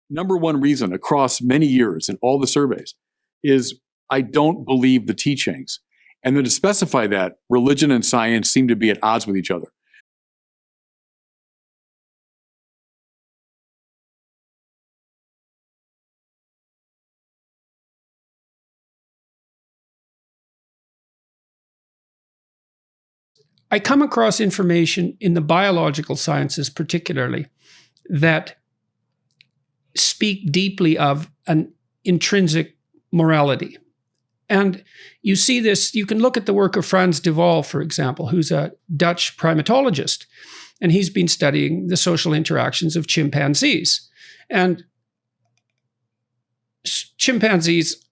Number one reason across many years in all the surveys is I don't believe the teachings. And then to specify that, religion and science seem to be at odds with each other. I come across information in the biological sciences particularly that speak deeply of an intrinsic morality. And you see this, you can look at the work of Frans de Waal, for example, who's a Dutch primatologist, and he's been studying the social interactions of chimpanzees. And chimpanzees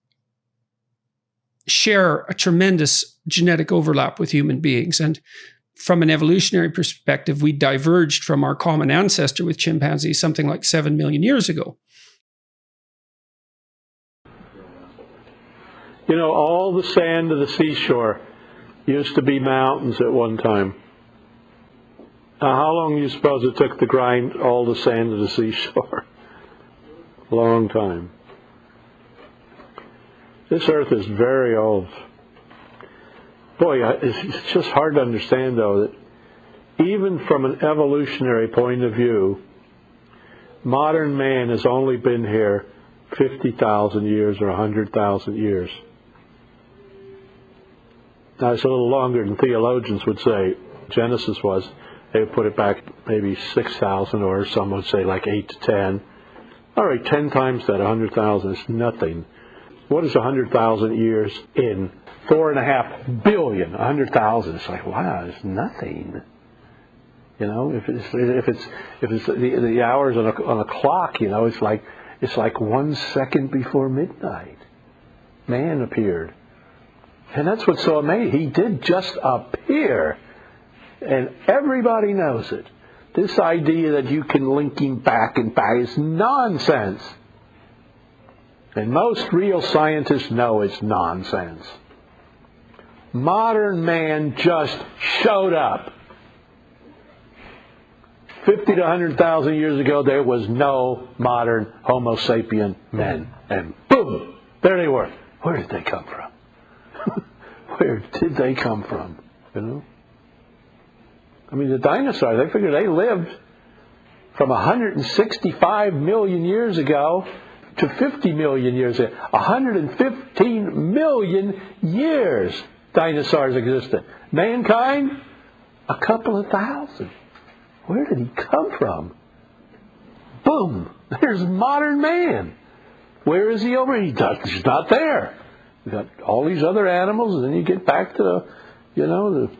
share a tremendous genetic overlap with human beings. And from an evolutionary perspective, we diverged from our common ancestor with chimpanzees something like 7 million years ago. You know, all the sand of the seashore used to be mountains at one time. Now, how long do you suppose it took to grind all the sand of the seashore? Long time. This earth is very old. Boy, it's just hard to understand, though, that even from an evolutionary point of view, modern man has only been here 50,000 years or 100,000 years. Now, it's a little longer than theologians would say Genesis was. They would put it back maybe 6,000, or some would say like 8 to 10. All right, 10 times that, 100,000 is nothing. What is 100,000 years in 4.5 billion? 100,000. It's like, wow, it's nothing. You know, if it's the hours on a clock, you know, it's like 1 second before midnight. Man appeared, and that's what's so amazing. He did just appear, and everybody knows it. This idea that you can link him back and back is nonsense. And most real scientists know it's nonsense. Modern man just showed up. 50 to 100,000 years ago, there was no modern Homo sapien men. And boom, there they were. Where did they come from? Where did they come from? You know? I mean, the dinosaurs, they figured they lived from 165 million years ago to 50 million years ago. 115 million years dinosaurs existed. Mankind, a couple of thousand. Where did he come from? Boom! There's modern man. Where is he over? He's not there. You've got all these other animals, and then you get back to the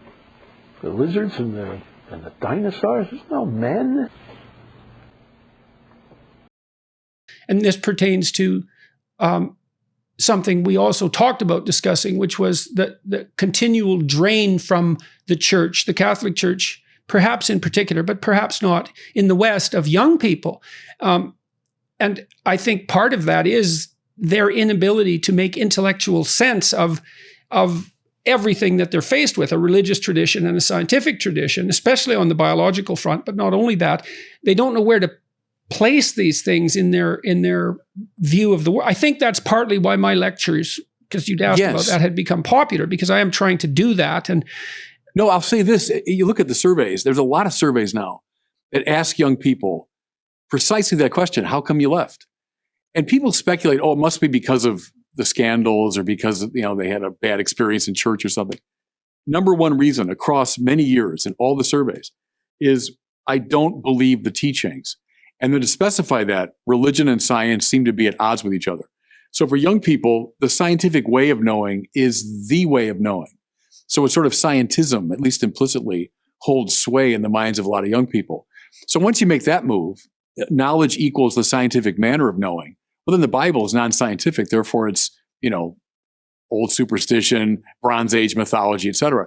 lizards and the dinosaurs. There's no men. And this pertains to something we also talked about discussing, which was the continual drain from the church, the Catholic Church, perhaps in particular, but perhaps not in the West, of young people. And I think part of that is their inability to make intellectual sense of everything that they're faced with, a religious tradition and a scientific tradition, especially on the biological front. But not only that, they don't know where to place these things in their view of the world. I think that's partly why my lectures, because you'd asked about that, had become popular, because I am trying to do that. And no, I'll say this. You look at the surveys. There's a lot of surveys now that ask young people precisely that question: how come you left? And people speculate, oh, it must be because of the scandals, or because they had a bad experience in church or something. Number one reason across many years in all the surveys is I don't believe the teachings. And then to specify that, religion and science seem to be at odds with each other. So for young people, the scientific way of knowing is the way of knowing. So it's sort of scientism, at least implicitly, holds sway in the minds of a lot of young people. So once you make that move, knowledge equals the scientific manner of knowing. Well, then the Bible is non-scientific. Therefore, it's, old superstition, Bronze Age mythology, etc.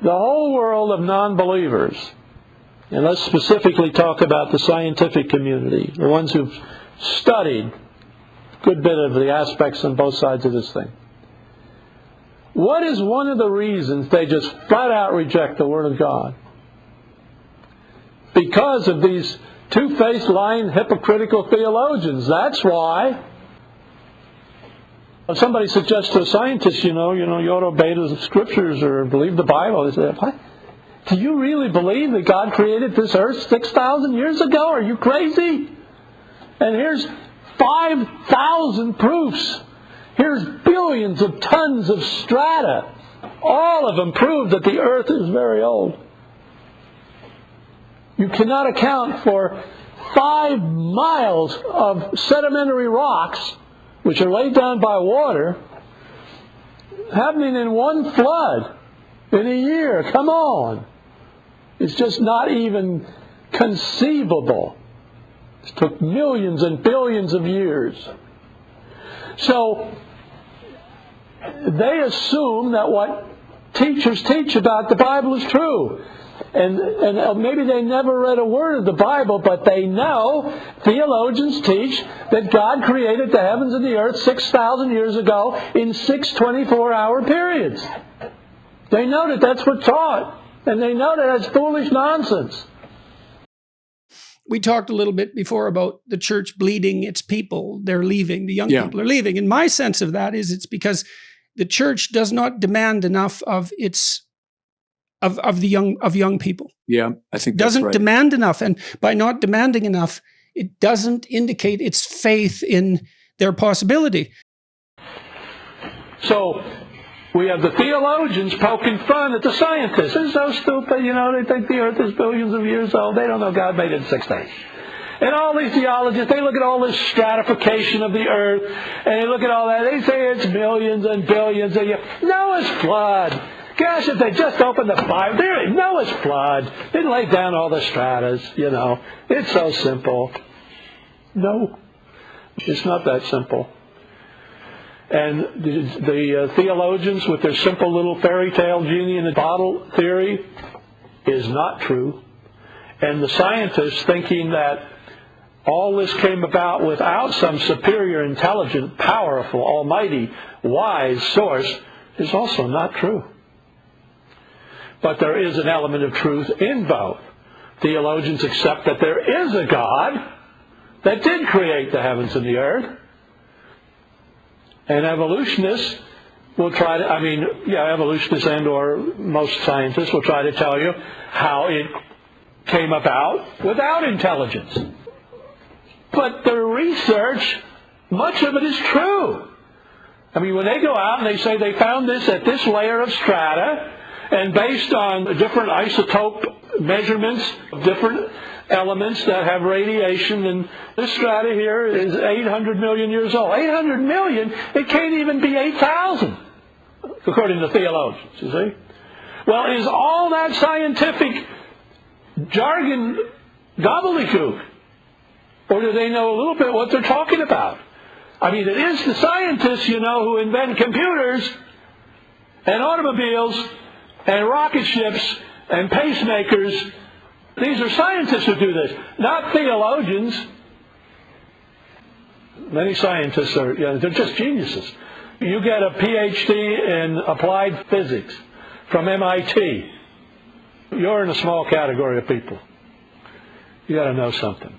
The whole world of non-believers, and let's specifically talk about the scientific community, the ones who've studied a good bit of the aspects on both sides of this thing. What is one of the reasons they just flat out reject the Word of God? Because of these Two-faced, lying, hypocritical theologians. That's why. If somebody suggests to a scientist, you ought to obey the Scriptures or believe the Bible, they say, what? Do you really believe that God created this earth 6,000 years ago? Are you crazy? And here's 5,000 proofs. Here's billions of tons of strata. All of them prove that the earth is very old. You cannot account for 5 miles of sedimentary rocks, which are laid down by water, happening in one flood in a year. Come on. It's just not even conceivable. It took millions and billions of years. So, they assume that what teachers teach about the Bible is true. And maybe they never read a word of the Bible, but they know, theologians teach, that God created the heavens and the earth 6,000 years ago in 6 24-hour periods. They know that that's what's taught. And they know that that's foolish nonsense. We talked a little bit before about the church bleeding its people. They're leaving. The young people are leaving. And my sense of that is it's because the church does not demand enough of young people. Yeah, I think that's right. Doesn't demand enough. And by not demanding enough, it doesn't indicate its faith in their possibility. So we have the theologians poking fun at the scientists. They're so stupid, they think the earth is billions of years old. They don't know God made it in 6 days. And all these theologians, they look at all this stratification of the earth, and they look at all that. They say it's millions and billions of years. Noah's flood. Gosh, if they just opened the Bible, there, Noah's flood. They laid down all the stratas, It's so simple. No, it's not that simple. And the theologians with their simple little fairy tale genie in a bottle theory is not true. And the scientists thinking that all this came about without some superior, intelligent, powerful, almighty, wise source is also not true. But there is an element of truth in both. Theologians accept that there is a God that did create the heavens and the earth. And evolutionists will try to, evolutionists and or most scientists will try to tell you how it came about without intelligence. But the research, much of it is true. When they go out and they say they found this at this layer of strata, and based on different isotope measurements of different elements that have radiation, and this strata here is 800 million years old. 800 million? It can't even be 8,000, according to theologians, you see. Well, is all that scientific jargon gobbledygook? Or do they know a little bit what they're talking about? It is the scientists, who invent computers and automobiles and rocket ships and pacemakers. These are scientists who do this, not theologians. Many scientists they're just geniuses. You get a PhD in applied physics from MIT. You're in a small category of people. You got to know something.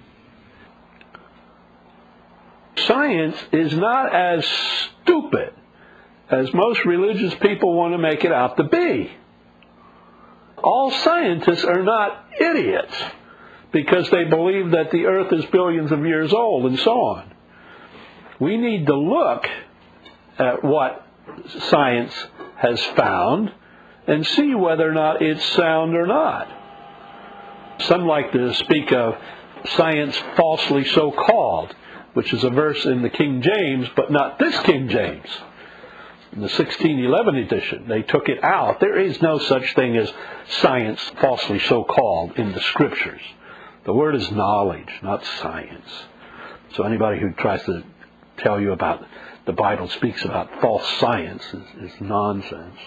Science is not as stupid as most religious people want to make it out to be. All scientists are not idiots because they believe that the earth is billions of years old and so on. We need to look at what science has found and see whether or not it's sound or not. Some like to speak of science falsely so called, which is a verse in the King James, but not this King James. In the 1611 edition, they took it out. There is no such thing as science falsely so called in the Scriptures. The word is knowledge, not science. So anybody who tries to tell you about the Bible speaks about false science is nonsense.